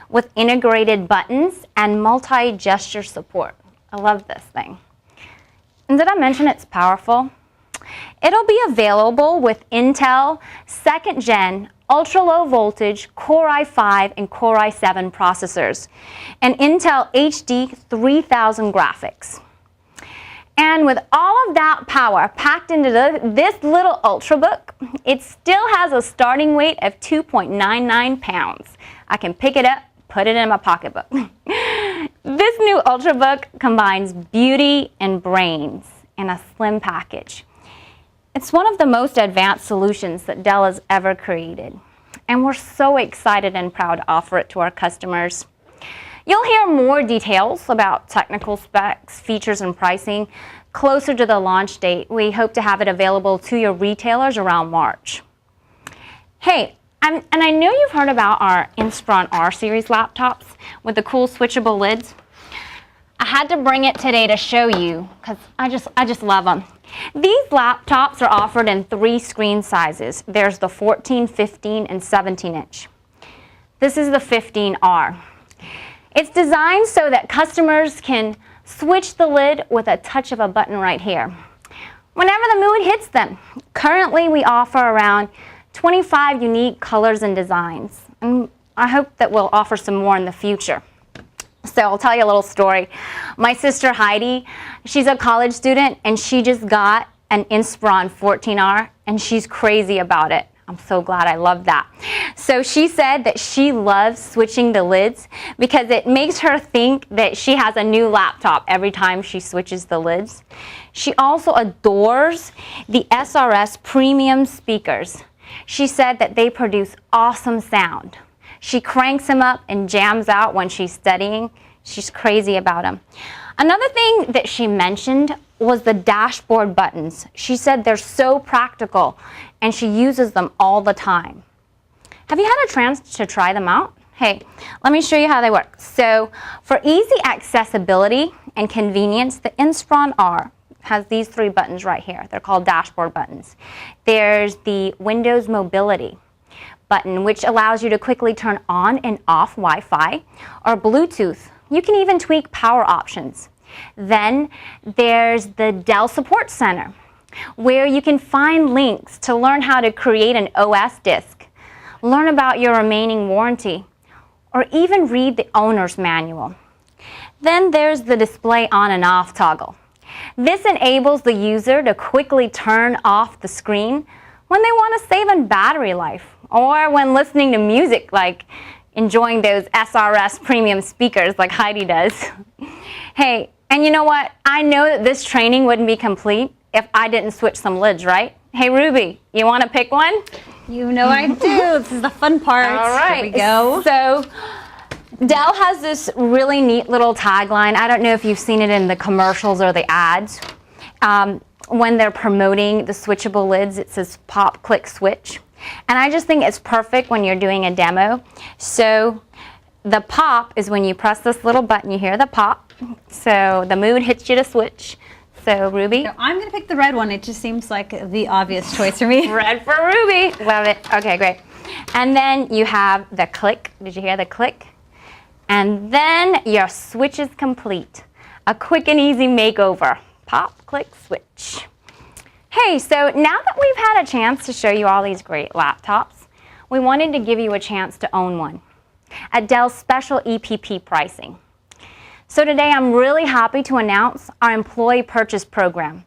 with integrated buttons and multi-gesture support. I love this thing. And did I mention it's powerful? It'll be available with Intel 2nd Gen ultra-low voltage Core i5 and Core i7 processors and Intel HD 3000 graphics. And with all of that power packed into this little Ultrabook, it still has a starting weight of 2.99 pounds. I can pick it up, put it in my pocketbook. This new Ultrabook combines beauty and brains in a slim package. It's one of the most advanced solutions that Dell has ever created, and we're so excited and proud to offer it to our customers. You'll hear more details about technical specs, features, and pricing closer to the launch date. We hope to have it available to your retailers around March. Hey, and I know you've heard about our Inspiron R series laptops with the cool switchable lids. I had to bring it today to show you because I just love them. These laptops are offered in 3 screen sizes. There's the 14, 15, and 17 inch. This is the 15R. It's designed so that customers can switch the lid with a touch of a button right here, whenever the mood hits them. Currently, we offer around 25 unique colors and designs, and I hope that we'll offer some more in the future. So I'll tell you a little story. My sister Heidi, she's a college student, and she just got an Inspiron 14R, and she's crazy about it. I'm so glad. I love that. So she said that she loves switching the lids because it makes her think that she has a new laptop every time she switches the lids. She also adores the SRS premium speakers. She said that they produce awesome sound. She cranks them up and jams out when she's studying. She's crazy about them. Another thing that she mentioned was the dashboard buttons. She said they're so practical and she uses them all the time. Have you had a chance to try them out? Hey, let me show you how they work. So for easy accessibility and convenience, the Inspiron R has these 3 buttons right here. They're called dashboard buttons. There's the Windows Mobility button, which allows you to quickly turn on and off Wi-Fi or Bluetooth. You can even tweak power options. Then there's the Dell Support Center, where you can find links to learn how to create an OS disk, learn about your remaining warranty, or even read the owner's manual. Then there's the display on and off toggle. This enables the user to quickly turn off the screen when they want to save on battery life, or when listening to music, like enjoying those SRS premium speakers like Heidi does. Hey, and you know what? I know that this training wouldn't be complete if I didn't switch some lids, right? Hey, Ruby, you want to pick one? You know I do. This is the fun part. All right. Here we go. So Dell has this really neat little tagline. I don't know if you've seen it in the commercials or the ads. When they're promoting the switchable lids, it says pop, click, switch. And I just think it's perfect when you're doing a demo. So the pop is when you press this little button, you hear the pop. So the mood hits you to switch. So Ruby? So I'm going to pick the red one. It just seems like the obvious choice for me. Red for Ruby. Love it. Okay, great. And then you have the click. Did you hear the click? And then your switch is complete. A quick and easy makeover. Pop, click, switch. Hey, so now that we've had a chance to show you all these great laptops, we wanted to give you a chance to own one at Dell's special EPP pricing. So today I'm really happy to announce our employee purchase program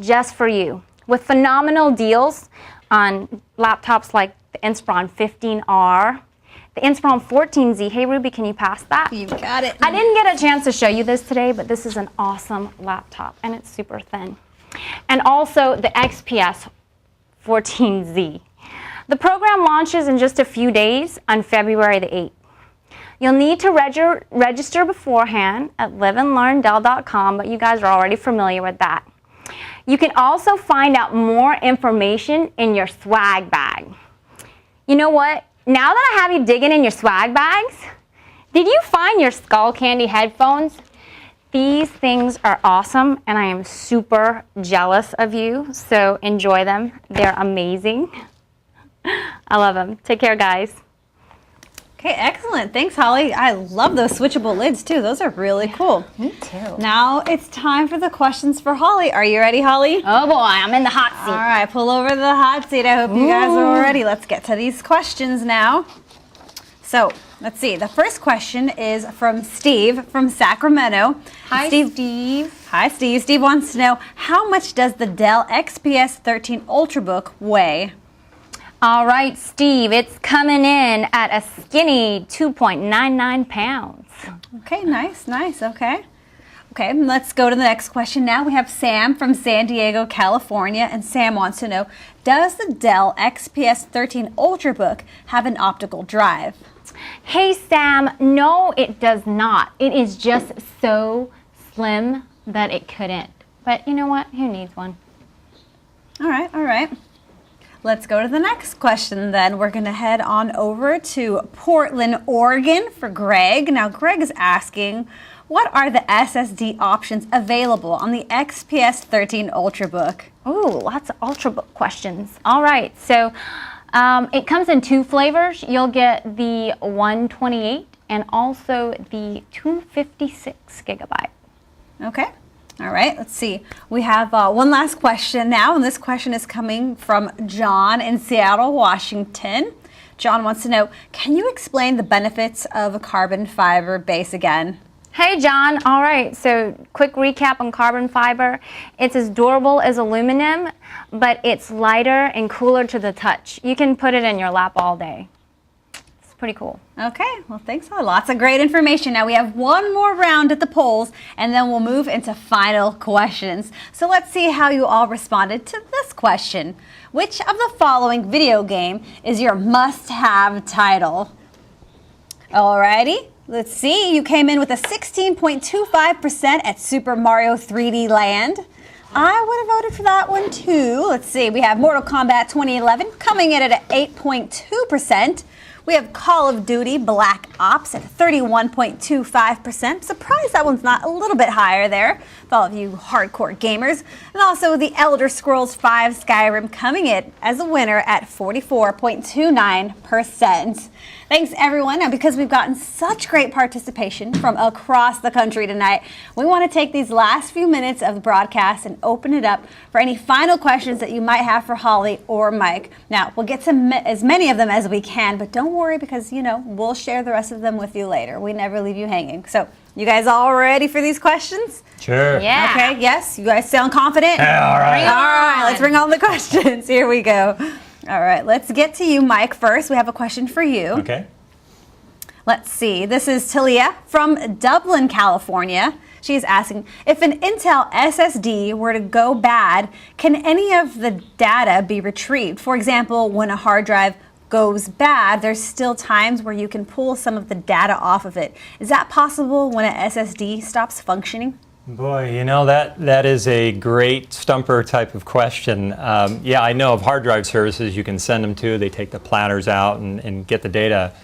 just for you with phenomenal deals on laptops like the Inspiron 15R, the Inspiron 14Z. Hey Ruby, can you pass that? You got it. I didn't get a chance to show you this today, but this is an awesome laptop and it's super thin. And also the XPS 14Z. The program launches in just a few days on February the 8th. You'll need to register beforehand at liveandlearndell.com, but you guys are already familiar with that. You can also find out more information in your swag bag. You know what? Now that I have you digging in your swag bags, did you find your Skull Candy headphones? These things are awesome, and I am super jealous of you, so enjoy them. They're amazing. I love them. Take care, guys. Okay, excellent. Thanks, Holly. I love those switchable lids, too. Those are really cool. Me too. Now it's time for the questions for Holly. Are you ready, Holly? Oh, boy. I'm in the hot seat. All right, pull over to the hot seat. I hope you guys are all ready. Let's get to these questions now. So, let's see. The first question is from Steve from Sacramento. Hi, Steve. Hi, Steve. Steve wants to know, how much does the Dell XPS 13 Ultrabook weigh? All right, Steve, it's coming in at a skinny 2.99 pounds. Okay, nice, okay. Okay, let's go to the next question now. We have Sam from San Diego, California, and Sam wants to know, does the Dell XPS 13 Ultrabook have an optical drive? Hey, Sam, no, it does not. It is just so slim that it couldn't. But you know what? Who needs one? All right. Let's go to the next question then. We're going to head on over to Portland, Oregon for Greg. Now, Greg is asking, what are the SSD options available on the XPS 13 Ultrabook? Ooh, lots of Ultrabook questions. All right, so it comes in two flavors. You'll get the 128 and also the 256 gigabyte. Okay. All right, let's see. We have one last question now, and this question is coming from John in Seattle, Washington. John wants to know, can you explain the benefits of a carbon fiber base again? Hey, John. All right, so quick recap on carbon fiber. It's as durable as aluminum, but it's lighter and cooler to the touch. You can put it in your lap all day. Pretty cool. Okay, well, thanks. Lots of great information. Now we have one more round at the polls, and then we'll move into final questions. So let's see how you all responded to this question. Which of the following video game is your must-have title? Alrighty, let's see. You came in with a 16.25% at Super Mario 3D Land. I would have voted for that one too. Let's see. We have Mortal Kombat 2011 coming in at 8.2%. We have Call of Duty Black Ops at 31.25%. Surprised that one's not a little bit higher there with all of you hardcore gamers. And also the Elder Scrolls V Skyrim coming in as a winner at 44.29%. Thanks everyone. Now because we've gotten such great participation from across the country tonight, we want to take these last few minutes of the broadcast and open it up for any final questions that you might have for Holly or Mike. Now we'll get to as many of them as we can, but don't worry because, you know, we'll share the rest of them with you later. We never leave you hanging. So you guys all ready for these questions? Sure. Yeah. Okay, yes? You guys sound confident? Yeah, all right. All right, let's bring on the questions. Here we go. All right, let's get to you, Mike, first. We have a question for you. Okay. Let's see. This is Talia from Dublin, California. She's asking, if an Intel SSD were to go bad, can any of the data be retrieved? For example, when a hard drive goes bad, there's still times where you can pull some of the data off of it. Is that possible when an SSD stops functioning? Boy, you know, that is a great stumper type of question. Yeah, I know of hard drive services you can send them to. They take the platters out and get the data.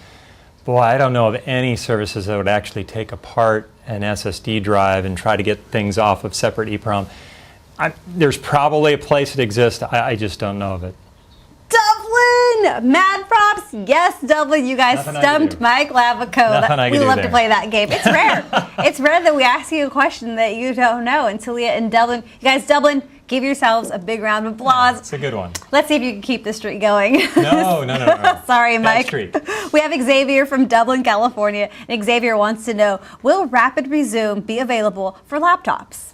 Boy, I don't know of any services that would actually take apart an SSD drive and try to get things off of separate EEPROM. There's probably a place that exists. I just don't know of it. Dublin! Mad Props. Yes, Dublin, you guys Nothing I can stumped do. Mike Lavico. Nothing I can We do love to there. play that game. It's rare. It's rare that we ask you a question that you don't know. And Talia and Dublin, you guys, Dublin, give yourselves a big round of applause. It's a good one. Let's see if you can keep this streak going. No. Sorry, Bad Mike. streak. We have Xavier from Dublin, California. And Xavier wants to know, will Rapid Resume be available for laptops?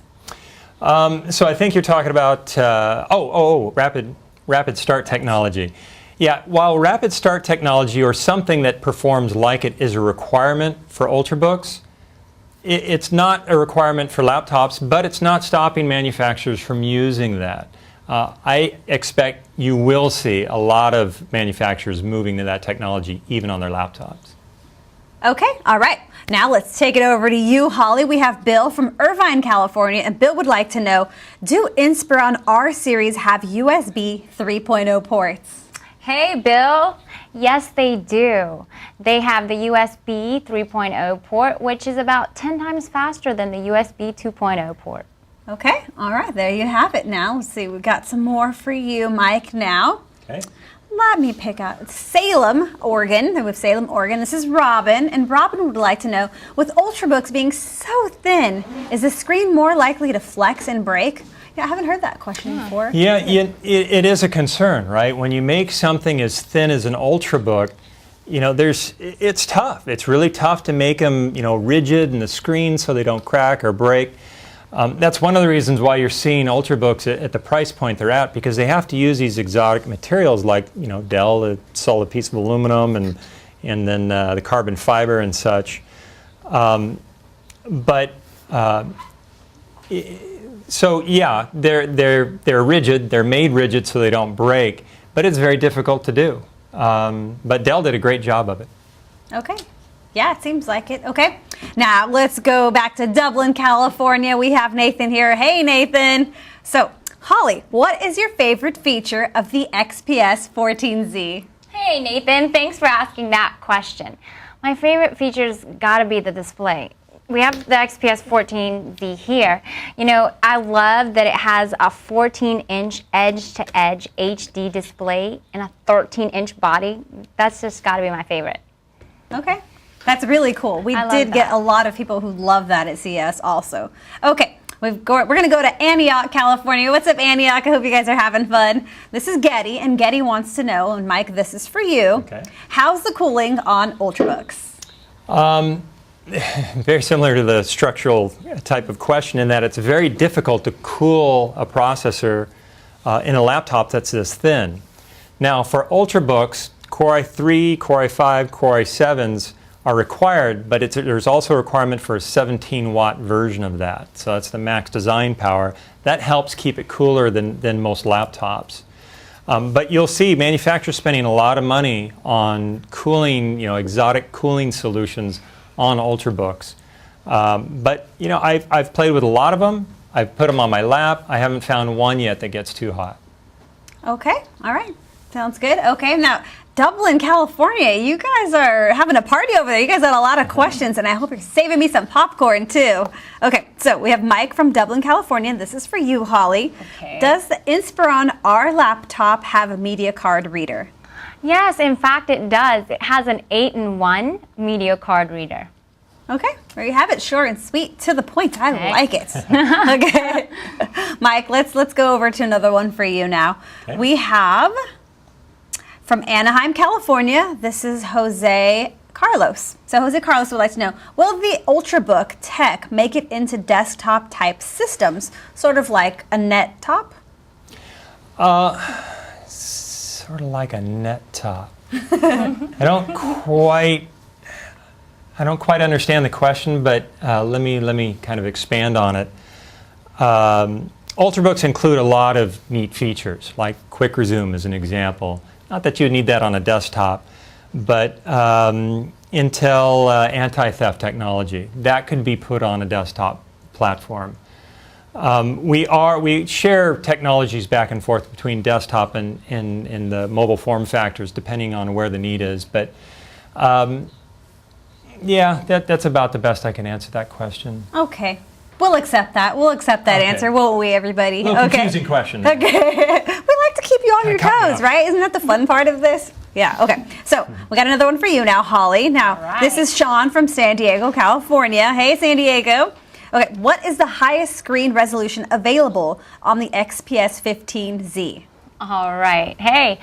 So I think you're talking about, rapid start technology. Yeah, while rapid start technology or something that performs like it is a requirement for Ultrabooks, it's not a requirement for laptops, but it's not stopping manufacturers from using that. I expect you will see a lot of manufacturers moving to that technology even on their laptops. Okay, all right. Now let's take it over to you, Holly. We have Bill from Irvine, California, and Bill would like to know, do Inspiron R series have USB 3.0 ports? Hey, Bill. Yes, they do. They have the USB 3.0 port, which is about 10 times faster than the USB 2.0 port. Okay, all right, there you have it now. Let's see, we've got some more for you, Mike, now. Okay. Let me pick out Salem, Oregon. With Salem, Oregon, this is Robin, and Robin would like to know, with Ultrabooks being so thin, is the screen more likely to flex and break? Yeah, I haven't heard that question before. Yeah, it is a concern, right? When you make something as thin as an Ultrabook, it's tough. It's really tough to make them, rigid in the screen so they don't crack or break. That's one of the reasons why you're seeing Ultrabooks at the price point they're at, because they have to use these exotic materials like, Dell, a solid piece of aluminum, and then the carbon fiber and such. So yeah, they're rigid. They're made rigid so they don't break, but it's very difficult to do. But Dell did a great job of it. Okay. Yeah, it seems like it. Okay. Now let's go back to Dublin, California. We have Nathan here. Hey, Nathan. So, Holly, what is your favorite feature of the XPS 14Z? Hey, Nathan. Thanks for asking that question. My favorite feature's got to be the display. We have the XPS 14Z here. I love that it has a 14-inch edge-to-edge HD display and a 13-inch body. That's just got to be my favorite. Okay. That's really cool. We I love did get that. a lot of people who love that at CES also. Okay, we're going to go to Antioch, California. What's up, Antioch? I hope you guys are having fun. This is Getty, and Getty wants to know, and Mike, this is for you. Okay. How's the cooling on Ultrabooks? Very similar to the structural type of question in that it's very difficult to cool a processor in a laptop that's this thin. Now, for Ultrabooks, Core i3, Core i5, Core i7s are required, but there's also a requirement for a 17-watt version of that. So that's the max design power. That helps keep it cooler than most laptops. But you'll see manufacturers spending a lot of money on cooling, exotic cooling solutions on Ultrabooks. But I've played with a lot of them. I've put them on my lap. I haven't found one yet that gets too hot. Okay, all right. Sounds good. Okay, now Dublin, California, you guys are having a party over there. You guys got a lot of questions, and I hope you're saving me some popcorn too. Okay, so we have Mike from Dublin, California. This is for you, Holly. Okay. Does the Inspiron R laptop have a media card reader? Yes, in fact, it does. It has an 8-in-1 media card reader. Okay, there you have it. Short and sweet, to the point. I Okay. like it. Okay, Mike, let's go over to another one for you now. Okay. We have from Anaheim, California. This is Jose Carlos. So Jose Carlos would like to know, will the Ultrabook tech make it into desktop type systems, sort of like a net top? Sort of like a net top. I don't quite understand the question, but let me kind of expand on it. Ultrabooks include a lot of neat features, like quick resume as an example. Not that you need that on a desktop, but Intel anti-theft technology, that could be put on a desktop platform. We share technologies back and forth between desktop and the mobile form factors, depending on where the need is. But yeah, that's about the best I can answer that question. Okay. We'll accept that. We'll accept that Okay. answer, won't we, everybody? A little Okay. confusing question. Okay. We like to keep you on your cut me toes, off. right? Isn't that the fun part of this? Yeah, okay. So we got another one for you now, Holly. Now, this is Sean from San Diego, California. Hey, San Diego. Okay, what is the highest screen resolution available on the XPS 15Z? All right. Hey,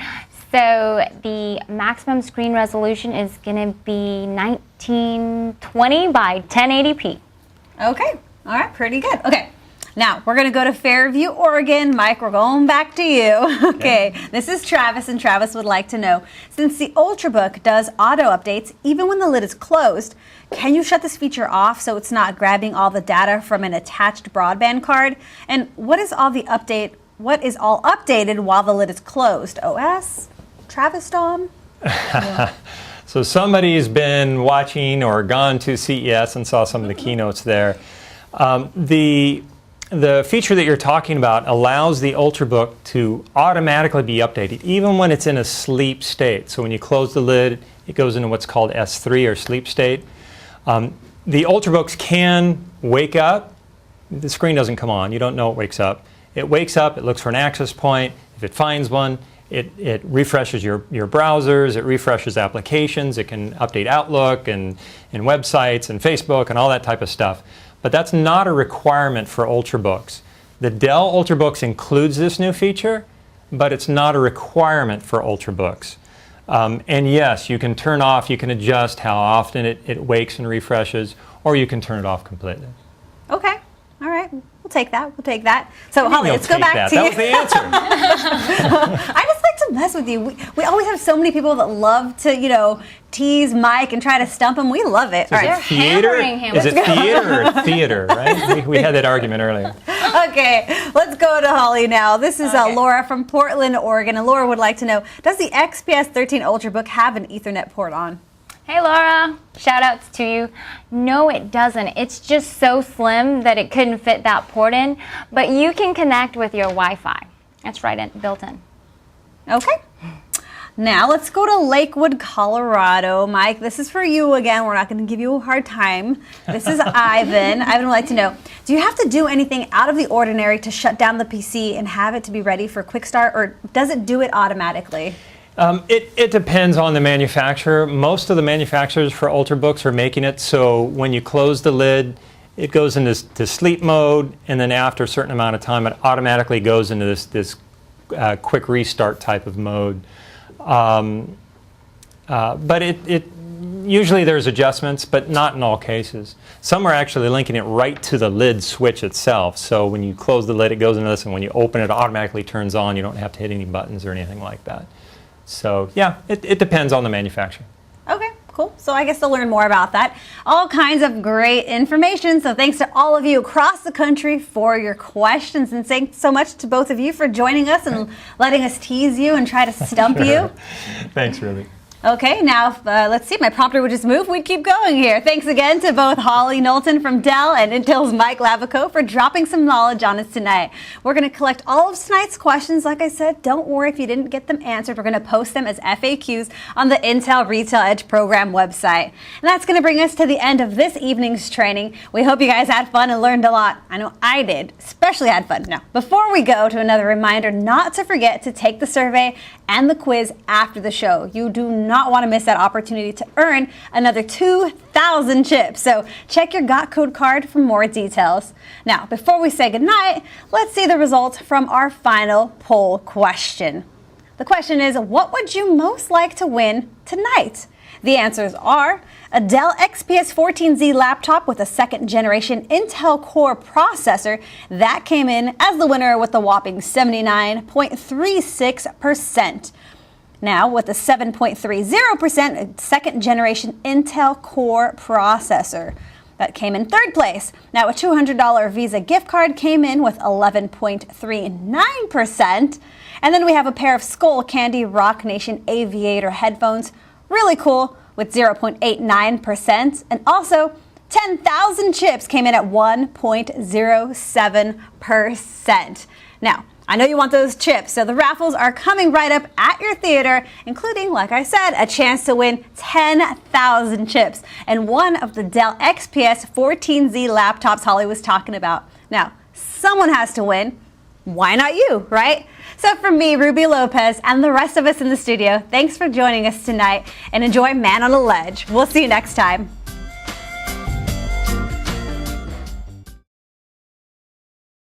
so the maximum screen resolution is going to be 1920 by 1080p. Okay, all right, pretty good. Okay, now we're going to go to Fairview, Oregon. Mike, we're going back to you. Okay, this is Travis, and Travis would like to know, since the Ultrabook does auto updates even when the lid is closed, can you shut this feature off so it's not grabbing all the data from an attached broadband card? And what is all updated while the lid is closed? OS? Travis Dom? Yeah. So somebody's been watching or gone to CES and saw some of the keynotes there. The feature that you're talking about allows the Ultrabook to automatically be updated even when it's in a sleep state. So when you close the lid, it goes into what's called S3 or sleep state. The Ultrabooks can wake up. The screen doesn't come on. You don't know it wakes up. It wakes up, it looks for an access point. If it finds one, it refreshes your browsers, it refreshes applications, it can update Outlook and websites and Facebook and all that type of stuff. But that's not a requirement for Ultrabooks. The Dell Ultrabooks includes this new feature, but it's not a requirement for Ultrabooks. And yes, you can turn off, you can adjust how often it wakes and refreshes, or you can turn it off completely. Okay, all right. We'll take that. We'll take that. So, Holly, let's go back to you. That was the answer. I just like to mess with you. We always have so many people that love to, tease Mike and try to stump him. We love it. All right. Theater? Is it theater or theater, right? We had that argument earlier. Okay, let's go to Holly now. This is Laura from Portland, Oregon. And Laura would like to know, does the XPS 13 Ultrabook have an Ethernet port on? Hey Laura, shout outs to you. No, it doesn't. It's just so slim that it couldn't fit that port in, but you can connect with your Wi-Fi. That's built in. Okay. Now let's go to Lakewood, Colorado. Mike, this is for you again. We're not going to give you a hard time. This is Ivan. Ivan would like to know, do you have to do anything out of the ordinary to shut down the PC and have it to be ready for quick start, or does it do it automatically? It depends on the manufacturer. Most of the manufacturers for Ultrabooks are making it so when you close the lid, it goes into sleep mode, and then after a certain amount of time, it automatically goes into this quick restart type of mode. But usually there's adjustments, but not in all cases. Some are actually linking it right to the lid switch itself. So when you close the lid, it goes into this, and when you open it, it automatically turns on. You don't have to hit any buttons or anything like that. So yeah, it depends on the manufacturer. Okay, cool. So I guess to learn more about that, all kinds of great information. So thanks to all of you across the country for your questions, and thanks so much to both of you for joining us and letting us tease you and try to stump you. Thanks, Ruby. Okay, now let's see, my prompter would just move. We'd keep going here. Thanks again to both Holly Knowlton from Dell and Intel's Mike Lavico for dropping some knowledge on us tonight. We're going to collect all of tonight's questions. Like I said, don't worry if you didn't get them answered. We're going to post them as FAQs on the Intel Retail Edge program website. And that's going to bring us to the end of this evening's training. We hope you guys had fun and learned a lot. I know I did, especially had fun. Now, before we go, to another reminder not to forget to take the survey and the quiz after the show. You do not want to miss that opportunity to earn another 2,000 chips. So check your GOT code card for more details. Now, before we say goodnight, let's see the results from our final poll question. The question is, what would you most like to win tonight? The answers are a Dell XPS 14Z laptop with a second generation Intel Core processor. That came in as the winner with a whopping 79.36%. Now, with a 7.30% second generation Intel Core processor. That came in third place. Now, a $200 Visa gift card came in with 11.39%. And then we have a pair of Skull Candy Rock Nation Aviator headphones. Really cool, with 0.89%. And also, 10,000 chips came in at 1.07%. Now, I know you want those chips, so the raffles are coming right up at your theater, including, like I said, a chance to win 10,000 chips and one of the Dell XPS 14Z laptops Holly was talking about. Now, someone has to win. Why not you, right? So from me, Ruby Lopez, and the rest of us in the studio, thanks for joining us tonight and enjoy Man on a Ledge. We'll see you next time.